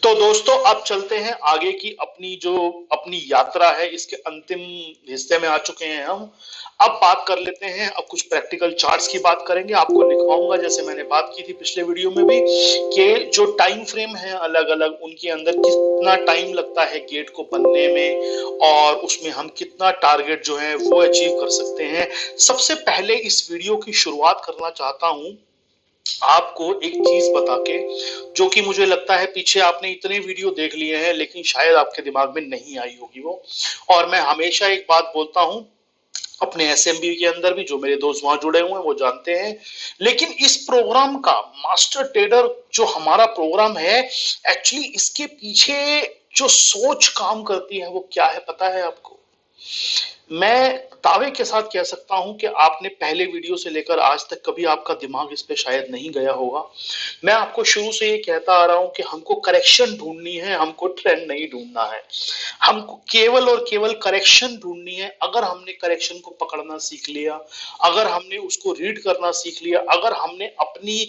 तो दोस्तों अब चलते हैं आगे की अपनी यात्रा है, इसके अंतिम हिस्से में आ चुके हैं हम। अब बात कर लेते हैं, अब कुछ प्रैक्टिकल चार्ट्स की बात करेंगे, आपको लिखवाऊंगा जैसे मैंने बात की थी पिछले वीडियो में भी कि जो टाइम फ्रेम है अलग अलग उनके अंदर कितना टाइम लगता है गेट को बनने में और उसमें हम कितना टारगेट जो है वो अचीव कर सकते हैं। सबसे पहले इस वीडियो की शुरुआत करना चाहता हूं आपको एक चीज बता के, जो कि मुझे लगता है पीछे आपने इतने वीडियो देख लिए हैं लेकिन शायद आपके दिमाग में नहीं आई होगी वो। और मैं हमेशा एक बात बोलता हूं, अपने एसएमबी के अंदर भी जो मेरे दोस्त वहां जुड़े हुए हैं वो जानते हैं, लेकिन इस प्रोग्राम का मास्टर ट्रेडर जो हमारा प्रोग्राम है, एक्चुअली इसके पीछे जो सोच काम करती है वो क्या है पता है आपको? मैं दावे के साथ कह सकता हूं कि आपने पहले वीडियो से लेकर आज तक कभी आपका दिमाग इस पे शायद नहीं गया होगा। मैं आपको शुरू से ये कहता आ रहा हूं कि हमको करेक्शन ढूंढनी है, हमको ट्रेंड नहीं ढूंढना है। हमको केवल और केवल करेक्शन ढूंढनी है। अगर हमने करेक्शन को पकड़ना सीख लिया, अगर हमने उसको रीड करना सीख लिया, अगर हमने अपनी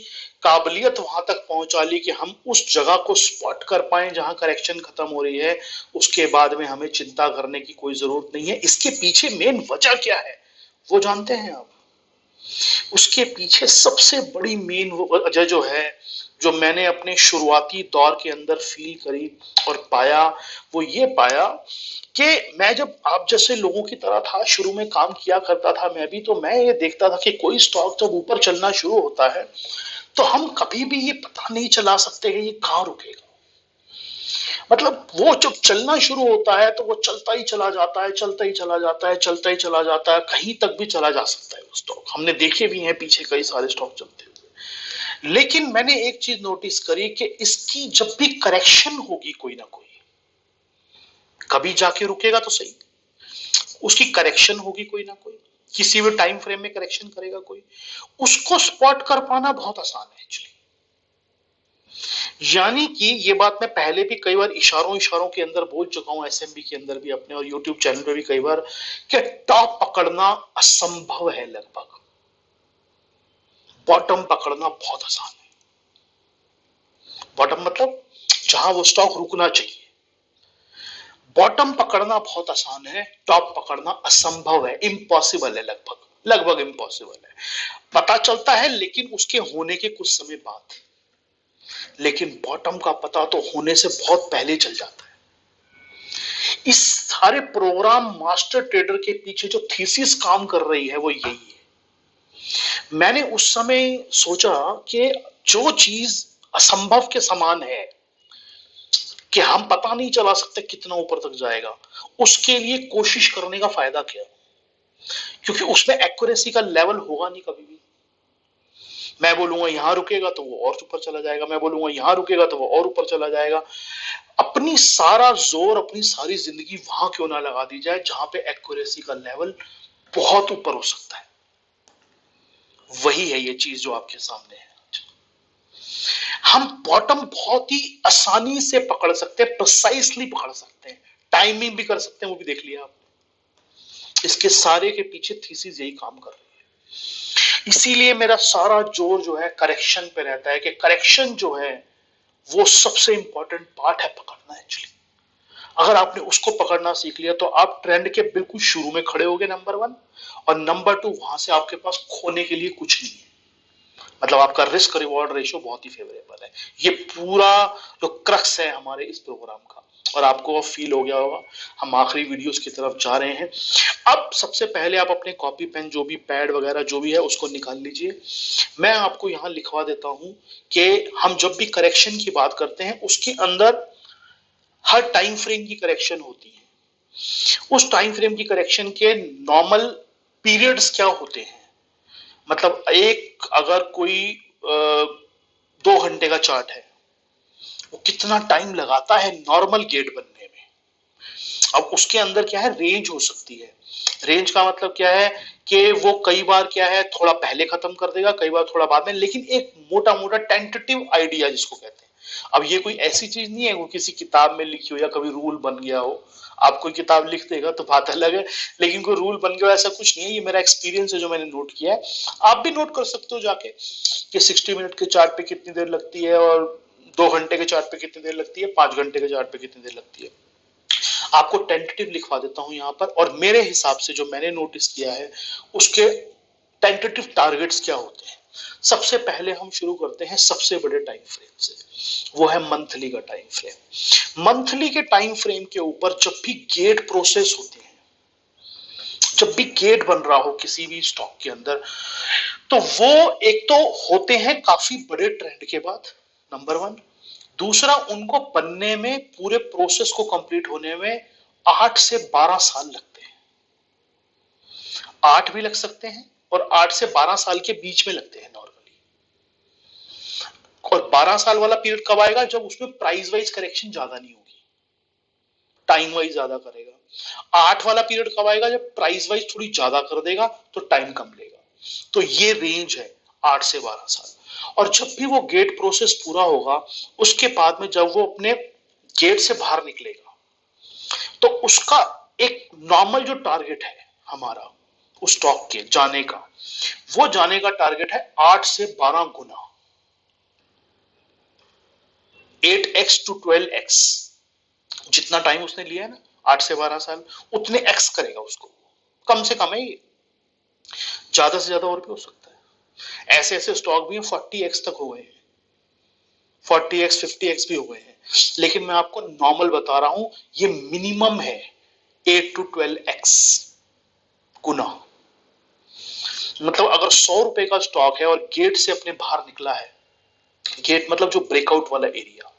काबिलियत वहां तक पहुंचा ली कि हम उस जगह को स्पॉट कर पाए जहां करेक्शन खत्म हो रही है, उसके बाद में हमें चिंता करने की कोई जरूरत नहीं है। इसके पीछे मेन वजह क्या है वो जानते हैं आप? उसके पीछे सबसे बड़ी मेन वजह जो है, जो मैंने अपने शुरुआती दौर के अंदर फील करी और पाया, वो ये पाया कि मैं जब आप जैसे लोगों की तरह था, शुरू में काम किया करता था मैं भी, तो मैं ये देखता था कि कोई स्टॉक जब ऊपर चलना शुरू होता है तो हम कभी भी ये पता नहीं चला सकते कि ये कहां रुकेगा। मतलब वो जब चलना शुरू होता है तो वो चलता ही चला जाता है, चलता ही चला जाता है, चलता ही चला जाता है, कहीं तक भी चला जा सकता है वो स्टॉक। हमने देखे भी हैं पीछे कई सारे स्टॉक चलते हुए। लेकिन मैंने एक चीज नोटिस करी कि इसकी जब भी करेक्शन होगी कोई ना कोई, कभी जाके रुकेगा तो सही, उसकी करेक्शन होगी कोई ना कोई, किसी भी टाइम फ्रेम में करेक्शन करेगा कोई, उसको स्पॉट कर पाना बहुत आसान है एक्चुअली। यानी कि ये बात मैं पहले भी कई बार इशारों इशारों के अंदर बोल चुका हूं, एसएमबी के अंदर भी अपने और यूट्यूब चैनल पे भी कई बार, कि टॉप पकड़ना असंभव है लगभग, बॉटम पकड़ना बहुत आसान है। बॉटम मतलब जहां वो स्टॉक रुकना चाहिए, बॉटम पकड़ना बहुत आसान है, टॉप पकड़ना असंभव है, इम्पॉसिबल है, लगभग लगभग इम्पॉसिबल है। पता चलता है लेकिन उसके होने के कुछ समय बाद, लेकिन बॉटम का पता तो होने से बहुत पहले चल जाता है। इस सारे प्रोग्राम मास्टर ट्रेडर के पीछे जो थीसिस काम कर रही है वो यही है। मैंने उस समय सोचा कि जो चीज असंभव के समान है कि हम पता नहीं चला सकते कितना ऊपर तक जाएगा, उसके लिए कोशिश करने का फायदा क्या? क्योंकि उसमें एक्यूरेसी का लेवल होगा नहीं कभी भी। मैं बोलूंगा यहां रुकेगा तो वो और ऊपर चला जाएगा, मैं बोलूंगा यहां रुकेगा तो वो और ऊपर चला जाएगा। अपनी सारा जोर, अपनी सारी जिंदगी वहां क्यों ना लगा दी जाए जहां पे एक्यूरेसी का लेवल बहुत ऊपर हो सकता है। वही है ये चीज जो आपके सामने है। हम बॉटम बहुत ही आसानी से पकड़ सकते हैं, प्रिसाइसली पकड़ सकते हैं, टाइमिंग भी कर सकते हैं, वो भी देख लिया आप। इसके सारे के पीछे थीसिस यही काम कर रही है। इसीलिए मेरा सारा जोर जो है करेक्शन पे रहता है कि करेक्शन जो है वो सबसे इंपॉर्टेंट पार्ट है पकड़ना एक्चुअली। अगर आपने उसको पकड़ना सीख लिया तो आप ट्रेंड के बिल्कुल शुरू में खड़े होगे, नंबर 1, और नंबर 2 वहां से आपके पास खोने के लिए कुछ नहीं है। मतलब आपका रिस्क रिवॉर्ड रेशियो बहुत ही फेवरेबल है। ये पूरा जो क्रक्स है हमारे इस प्रोग्राम का, और आपको फील हो गया होगा। हम आखिरी वीडियोस की तरफ जा रहे हैं। अब सबसे पहले आप अपने कॉपी पेन, जो भी पैड वगैरह जो भी है उसको निकाल लीजिए। मैं आपको यहां लिखवा देता हूं कि हम जब भी करेक्शन की बात करते हैं उसके अंदर हर टाइम फ्रेम की करेक्शन होती है। उस टाइम फ्रेम की करेक्शन के नॉर्मल पीरियड्स क्या होते हैं? मतलब एक अगर कोई 2 घंटे का चार्ट है, वो कितना टाइम लगाता है नॉर्मल गेट बनने में। अब उसके अंदर क्या है, रेंज हो सकती है। रेंज का मतलब क्या है कि वो कई बार क्या है थोड़ा पहले खत्म कर देगा, कई बार थोड़ा बाद में, लेकिन एक मोटा मोटा टेंटेटिव आइडिया जिसको कहते हैं। अब ये कोई ऐसी चीज नहीं है वो किसी किताब में लिखी हो या कभी रूल बन गया हो। आप कोई किताब लिख देगा तो बात अलग है, लेकिन कोई रूल बन गया ऐसा कुछ नहीं है। ये मेरा एक्सपीरियंस है जो मैंने नोट किया है। आप भी नोट कर सकते हो जाके कि 60 मिनट के चार्ट पे कितनी देर लगती है और 2 घंटे के चार्ट पे कितनी देर लगती है, 5 घंटे के चार्ट पे कितनी देर लगती है। आपको टेंटेटिव लिखवा देता हूं यहां पर, और मेरे हिसाब से जो मैंने नोटिस किया है उसके टेंटेटिव टारगेट्स क्या होते हैं। सबसे पहले हम शुरू करते हैं सबसे बड़े टाइम फ्रेम से, वो है मंथली का टाइम फ्रेम। मंथली के टाइम फ्रेम के ऊपर जब भी गेट प्रोसेस होती है, जब भी गेट बन रहा हो किसी भी स्टॉक के अंदर, तो वो एक तो होते हैं काफी बड़े ट्रेंड के बाद, नंबर वन। दूसरा, उनको बनने में, पूरे प्रोसेस को कंप्लीट होने में 8 से 12 साल लगते हैं। 8 भी लग सकते हैं और 8 से 12 साल के बीच में लगते हैं नॉर्मली। और 12 साल वाला पीरियड कब आएगा, जब उसमें प्राइस वाइज करेक्शन ज्यादा नहीं होगी, टाइम वाइज ज्यादा करेगा। 8 वाला पीरियड कब आएगा, जब प्राइस वाइज थोड़ी ज्यादा कर देगा तो टाइम कम लेगा। तो ये रेंज है 8 से 12 साल। और जब भी वो गेट प्रोसेस पूरा होगा, उसके बाद में जब वो अपने गेट से बाहर निकलेगा, तो उसका एक नॉर्मल जो टारगेट है हमारा उस स्टॉक के जाने का, वो जाने का टारगेट है 8 से 12 गुना, 8x to 12x। जितना टाइम उसने लिया है ना, 8 से 12 साल, उतने एक्स करेगा उसको। कम से कम है ये, ज्यादा से ज्यादा और भी हो सकता है। ऐसे ऐसे स्टॉक भी 40x तक हो गए हैं, 40x 50x भी हो गए हैं। लेकिन मैं आपको नॉर्मल बता रहा हूं, ये मिनिमम है 8 to 12x गुना। मतलब अगर 100 रुपए का स्टॉक है और गेट से अपने बाहर निकला है, गेट मतलब जो ब्रेकआउट वाला एरिया,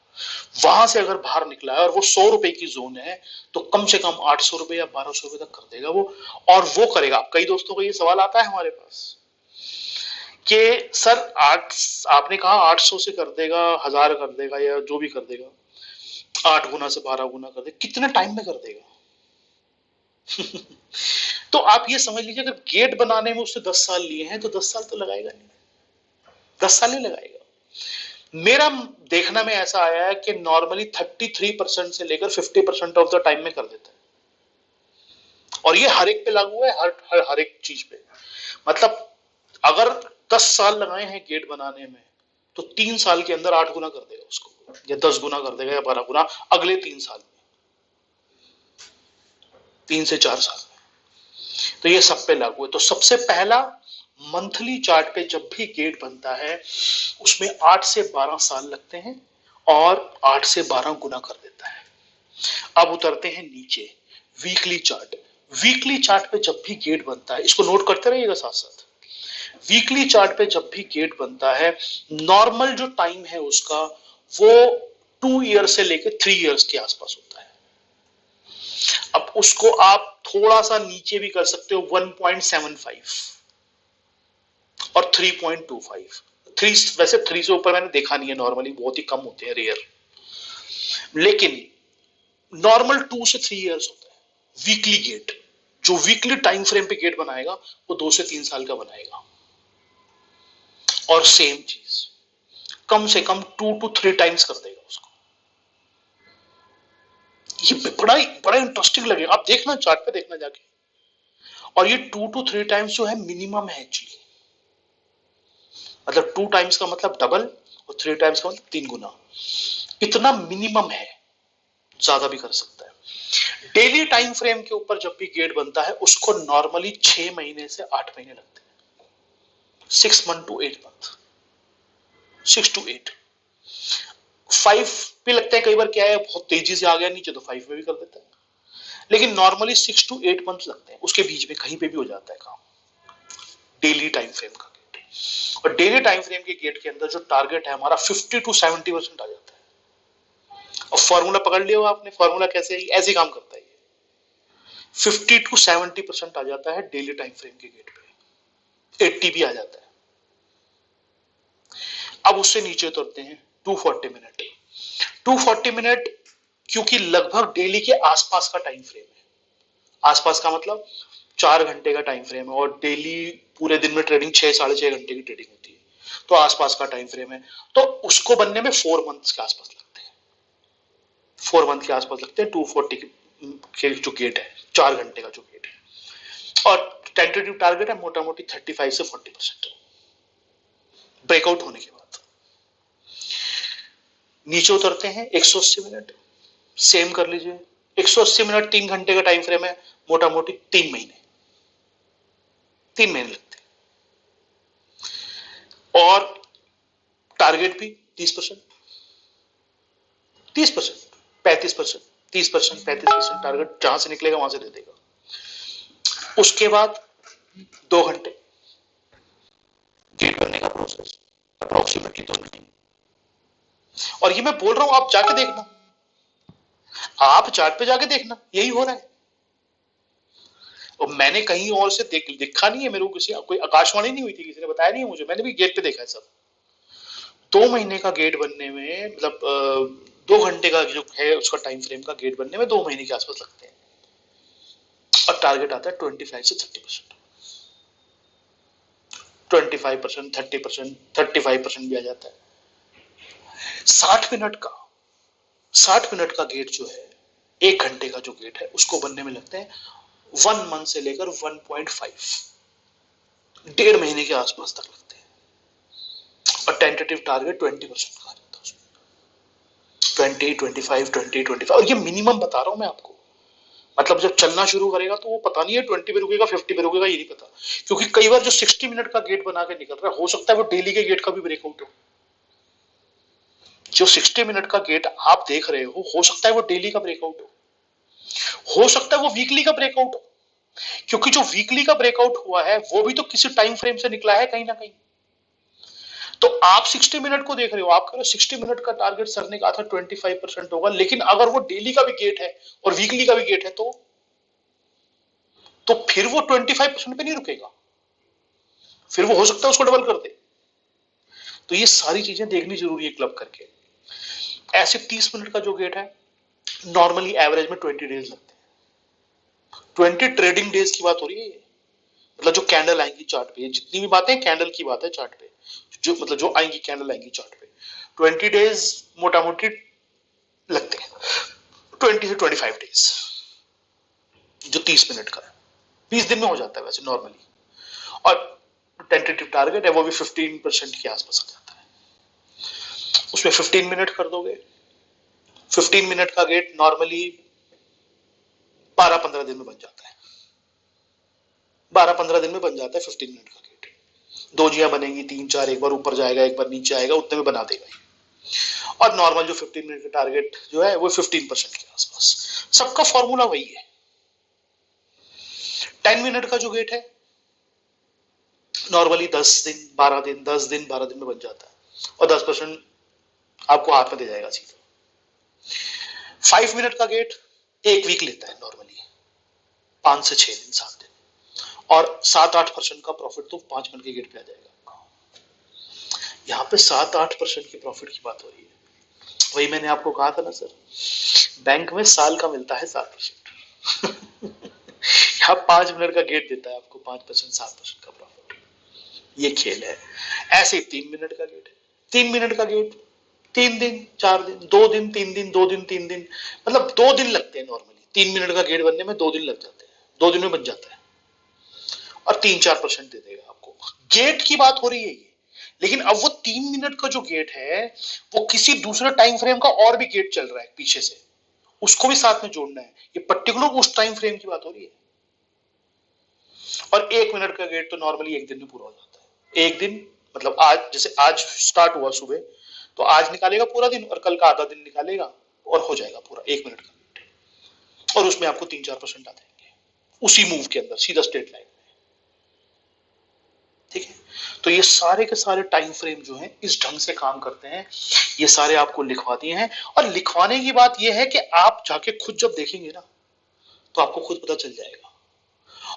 वहां से अगर बाहर निकला है और वो 100 रुपए की जोन है, तो कम से कम 800 रुपए या 1200 रुपए तक कर देगा वो। और वो करेगा। कई दोस्तों को ये सवाल आता है हमारे पास कि सर 8, आपने कहा 800 से कर देगा, 1000 कर देगा या जो भी कर देगा, 8 गुना से 12 गुना कर देगा, कितने टाइम में कर देगा। तो आप ये समझ लीजिए, अगर गेट बनाने में उससे 10 साल लिए हैं तो 10 साल तो लगाएगा नहीं, 10 साल नहीं लगाएगा। मेरा देखना में ऐसा आया है कि नॉर्मली 33% से लेकर 50% ऑफ द टाइम में कर देता है। और ये हर एक पे लागू है, हर एक चीज पे। मतलब अगर 10 साल लगाए हैं गेट बनाने में, तो 3 साल के अंदर 8 गुना कर देगा उसको, या 10 गुना कर देगा, या 12 गुना अगले 3 साल में, 3 से 4 साल में। तो ये सब पे लागू है। तो सबसे पहला, मंथली चार्ट पे जब भी गेट बनता है उसमें 8 से 12 साल लगते हैं और 8 से 12 गुना कर देता है। अब उतरते हैं नीचे, वीकली चार्ट। वीकली चार्ट पे जब भी गेट बनता है, इसको नोट करते रहिएगा साथ साथ। वीकली चार्ट पे जब भी गेट बनता है, नॉर्मल जो टाइम है उसका, वो 2 ईयर से लेकर 3 ईयर्स के आसपास होता है। अब उसको आप थोड़ा सा नीचे भी कर सकते हो, 1.75 और 3.25। 3, वैसे 3 से ऊपर मैंने देखा नहीं है, नॉर्मली बहुत ही कम होते हैं, रेयर। लेकिन नॉर्मल 2 से 3 इयर्स होता है वीकली गेट। जो वीकली टाइम फ्रेम पे गेट बनाएगा वो 2 से 3 साल का बनाएगा। और सेम चीज कम से कम 2 to 3 टाइम्स कर देगा उसको। ये बड़ा इंटरेस्टिंग लगेगा, आप देखना चार्ट पे, देखना जाके। और ये 2 to 3 टाइम्स जो है मिनिमम है एक्चुअली। मतलब 2 टाइम्स का मतलब डबल, और 3 टाइम्स का मतलब 3 गुना। इतना मिनिमम है, ज्यादा भी कर सकता है। डेली टाइम फ्रेम के ऊपर जब भी गेट बनता है, उसको नॉर्मली 6 महीने से 8 महीने लगते हैं। 6 मंथ to 8 मंथ, 6 to 8। 5 भी लगते हैं कई बार, क्या है बहुत तेजी से आ गया नीचे तो 5 में भी कर देता है। लेकिन नॉर्मली 6 to 8 मंथ लगते हैं, उसके बीच में कहीं पे भी हो जाता है काम। डेली टाइम फ्रेम का गेट। और डेली टाइम फ्रेम के गेट के अंदर जो टारगेट है हमारा, 50 to 70% आ जाता है। और फॉर्मूला पकड़ लिया आपने, फॉर्मूला कैसे, ऐसे काम करता है। 50 to 70% आ जाता है डेली टाइम फ्रेम के गेट पे, 80 भी आ जाता है। अब उससे नीचे उतरते हैं 240 मिनट। 240 मिनट क्योंकि लगभग डेली के आसपास का टाइम फ्रेम है। आसपास का मतलब 4 घंटे का टाइम फ्रेम है, और डेली पूरे दिन में ट्रेडिंग 6-6.5 घंटे की ट्रेडिंग होती है, तो आसपास का टाइम फ्रेम है। तो उसको बनने में 4 मंथ्स के आसपास लगते हैं, 4 मंथ के आसपास लगते हैं 240 के जो गेट है, 4 घंटे का जो गेट है। और टेंटेटिव टारगेट है मोटा मोटी 35 से 40% ब्रेकआउट होने के बाद। नीचे उतरते हैं 180 मिनट, सेम कर लीजिए। 180 मिनट 3 घंटे का टाइम फ्रेम है, मोटा मोटी 3 महीने लगते हैं। और टारगेट भी 30%, 30%, 35%, 30%, 35% टारगेट जहां से निकलेगा वहां से दे देगा। उसके बाद 2 घंटे गेट करने का प्रोसेस, अप्रोक्सीमेटली 2 घंटे। और ये मैं बोल रहा हूं, आप जाके देखना, आप चार्ट पे जाके देखना, यही हो रहा है। और मैंने कहीं और से देखा नहीं है, मेरे को किसी कोई आकाशवाणी नहीं हुई थी, किसी ने बताया नहीं है मुझे, मैंने भी गेट पे देखा है सब। 2 महीने का गेट बनने में, मतलब 2 घंटे का जो है उसका टाइम फ्रेम का गेट बनने में 2 महीने के आसपास लगते हैं। और टारगेट आता है 25 से 30%, 25%, 30%, 35% भी आ जाता है। 60 मिनट का 60 मिनट का गेट जो है, 1 घंटे का जो गेट है, उसको बनने में लगते हैं 1 मंथ से लेकर 1.5, 1.5 महीने के आसपास तक लगते हैं। और टेंटेटिव टारगेट 20% का रहता है उसमें, 20, 25, 20, 25। और ये मिनिमम बता रहा हूं मैं आपको, मतलब जब चलना शुरू करेगा तो वो पता नहीं है 20 पे रुकेगा 50 पे रुकेगा, ये नहीं पता। क्योंकि कई बार जो 60 मिनट का गेट बना के निकल रहा है, हो सकता है वो डेली के गेट का भी ब्रेकआउट हो। जो 60 मिनट का गेट आप देख रहे हो सकता है वो डेली का ब्रेकआउट हो सकता है वो वीकली का ब्रेकआउट हो। क्योंकि जो वीकली का ब्रेकआउट हुआ है वो भी तो किसी टाइम फ्रेम से निकला है कहीं ना कहीं। तो आप 60 मिनट को देख रहे हो, आप कह रहे हो 60 मिनट का टारगेट सर ने कहा था 25% होगा, लेकिन अगर वो डेली का भी गेट है और वीकली का भी गेट है तो फिर वो 25% पे नहीं रुकेगा, फिर वो हो सकता है उसको डबल कर दे। तो ये सारी चीजें देखनी जरूरी है क्लब करके। ऐसे 30 मिनट का जो गेट है, नॉर्मली एवरेज में 20 डेज लगते हैं। 20 ट्रेडिंग डेज की बात हो रही है ये, मतलब जो कैंडल आएंगी चार्ट पे, जितनी भी बातें कैंडल की बात है चार्ट पे, जो मतलब जो आएंगी कैंडल आएंगी चार्ट पे, 20 डेज मोटा मोटी लगते हैं। 20 से 25 डेज जो 30 मिनट का है, 20 दिन में हो जाता है वैसे नॉर्मली। और टेंटेटिव टारगेट है वो भी 15% के आसपास आ जाता है। उसमें 15 मिनट कर दोगे, 15 मिनट का गेट नॉर्मली 12-15 दिन में बन जाता है। 12-15 दिन में बन जाता है 15 मिनट का गेट। 2 जियां बनेंगी, 3-4, एक बार ऊपर जाएगा एक बार नीचे आएगा, उतने में बना देगा। और नॉर्मल जो 15 मिनट का टारगेट जो है वो 15% के आसपास। सबका फॉर्मूला वही है। 10 मिनट का जो गेट है नॉर्मली 10 दिन 12 दिन 10 दिन 12 दिन में बन जाता है, और 10% आपको हाथ में दे जाएगा सीधा। 5 मिनट का गेट 1 वीक लेता है नॉर्मली, 5 से 6 दिन 7 दिन, और 7-8% का प्रॉफिट तो 5 मिनट के गेट पे आ जाएगा। यहाँ पे 7-8% की प्रॉफिट की बात हो रही है। वही मैंने आपको कहा था ना सर, बैंक में साल का मिलता है 7%। यहाँ 5 मिनट का गेट देता है आपको 5%, 7% का प्रॉफिट। ये खेल है। ऐसे 3 मिनट का गेट है, 3 मिनट का गेट 3 दिन 4 दिन 2 दिन 3 दिन 2 दिन 3 दिन, मतलब 2 दिन लगते हैं नॉर्मली। 3 मिनट का गेट बनने में 2 दिन लग जाते हैं, 2 दिन में बन जाता है, और 3-4% दे देगा आपको। गेट की बात हो रही है ये, लेकिन अब वो 3 मिनट का जो गेट है वो किसी दूसरे टाइम फ्रेम का और भी गेट चल रहा है पीछे से, उसको भी साथ में जोड़ना है। ये पर्टिकुलर उस टाइम फ्रेम की बात हो रही है। और 1 मिनट का गेट तो नॉर्मली 1 दिन में पूरा हो जाता है। 1 दिन मतलब आज, जैसे आज स्टार्ट हुआ सुबह, तो आज निकालेगा पूरा दिन और कल का आधा दिन निकालेगा और हो जाएगा पूरा 1 मिनट का गेट। और उसमें आपको 3-4% आ जाएंगे उसी मूव के अंदर, सीधा स्ट्रेट लाइन में। ठीक है, तो ये सारे के सारे टाइम फ्रेम जो हैं इस ढंग से काम करते हैं। ये सारे आपको लिखवा दिए हैं। और लिखवाने की बात ये है कि आप जाके खुद जब देखेंगे ना तो आपको खुद पता चल जाएगा।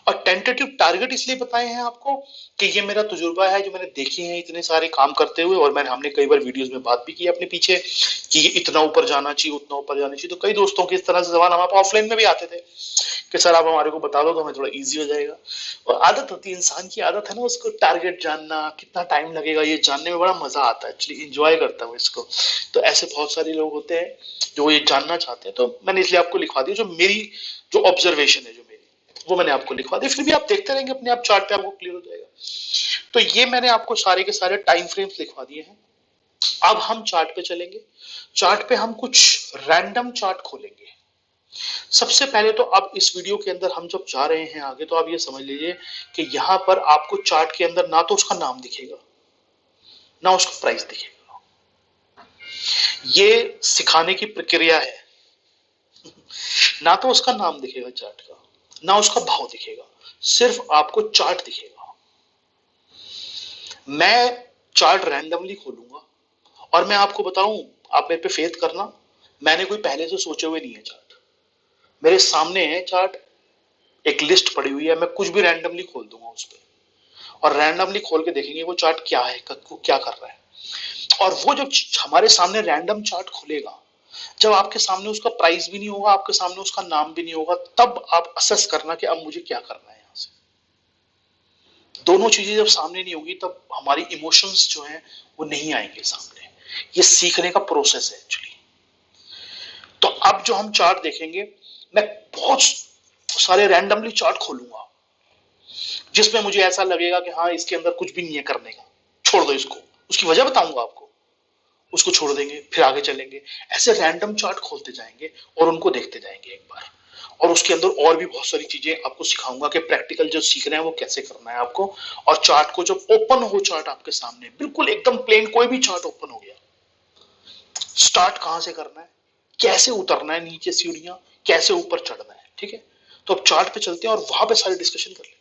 और टेंटेटिव टारगेट इसलिए बताए हैं आपको कि ये मेरा तजुर्बा है, जो मैंने देखे हैं इतने सारे काम करते हुए, और हमने कई बार वीडियोस में बात भी की अपने पीछे कि ये इतना ऊपर जाना चाहिए उतना ऊपर जाना चाहिए। तो कई दोस्तों के इस तरह से सवाल हमारे ऑफलाइन में भी आते थे कि सर आप हमारे को बता दो तो हमें थोड़ा इजी हो जाएगा। और आदत होती है, इंसान की आदत है ना उसको टारगेट जानना, कितना टाइम लगेगा ये जानने में बड़ा मजा आता है, एक्चुअली इंजॉय करता हूँ इसको। तो ऐसे बहुत सारे लोग होते हैं जो ये जानना चाहते हैं, तो मैंने इसलिए आपको लिखवा दिया। जो मेरी जो ऑब्जर्वेशन है, जो मेरी, वो मैंने आपको लिखवा दिया। फिर भी आप देखते रहेंगे अपने आप चार्ट पे, आपको क्लियर हो जाएगा। तो ये मैंने आपको सारे के सारे टाइम फ्रेम्स लिखवा दिए हैं। अब हम चार्ट पे चलेंगे। चार्ट पे हम कुछ रैंडम चार्ट खोलेंगे। सबसे पहले तो अब इस वीडियो के अंदर हम जब जा रहे हैं आगे, तो आप ये समझ लीजिए कि यहां पर आपको चार्ट के अंदर ना तो उसका नाम दिखेगा, ना उसका प्राइस दिखेगा। ये सिखाने की प्रक्रिया है। ना तो उसका नाम दिखेगा चार्ट का, ना उसका भाव दिखेगा, सिर्फ आपको चार्ट दिखेगा। मैं चार्ट रैंडमली खोलूंगा और मैं आपको बताऊं, आप मेरे पे फेथ करना, मैंने कोई पहले से सोचे हुए नहीं है चार्ट। मेरे सामने है चार्ट, एक लिस्ट पड़ी हुई है, मैं कुछ भी रैंडमली खोल दूंगा उस पर, और रैंडमली खोल के देखेंगे वो चार्ट क्या है, क्या कर रहा है। और वो जब हमारे सामने रैंडम चार्ट खुलेगा, जब आपके सामने उसका प्राइस भी नहीं होगा, आपके सामने उसका नाम भी नहीं होगा, तब आप असेस करना कि अब मुझे क्या करना है यहां से। दोनों चीजें जब सामने नहीं होगी, तब हमारी इमोशंस जो हैं वो नहीं आएंगे सामने। ये सीखने का प्रोसेस है एक्चुअली। तो अब जो हम चार्ट देखेंगे, मैं बहुत सारे रैंडमली चार्ट खोलूंगा जिसमें मुझे ऐसा लगेगा कि हाँ, इसके अंदर कुछ भी नहीं है करने का, छोड़ दो इसको। उसकी वजह बताऊंगा आपको, उसको छोड़ देंगे, फिर आगे चलेंगे। ऐसे रैंडम चार्ट खोलते जाएंगे और उनको देखते जाएंगे एक बार। और उसके अंदर और भी बहुत सारी चीजें आपको सिखाऊंगा कि प्रैक्टिकल जो सीख रहे हैं वो कैसे करना है आपको। और चार्ट को जब ओपन हो, चार्ट आपके सामने बिल्कुल एकदम प्लेन कोई भी चार्ट ओपन हो गया, स्टार्ट कहां से करना है, कैसे उतरना है नीचे सीढ़ियां, कैसे ऊपर चढ़ना है, ठीक है। तो अब चार्ट पे चलते हैं और वहां पे सारी डिस्कशन कर लेते हैं।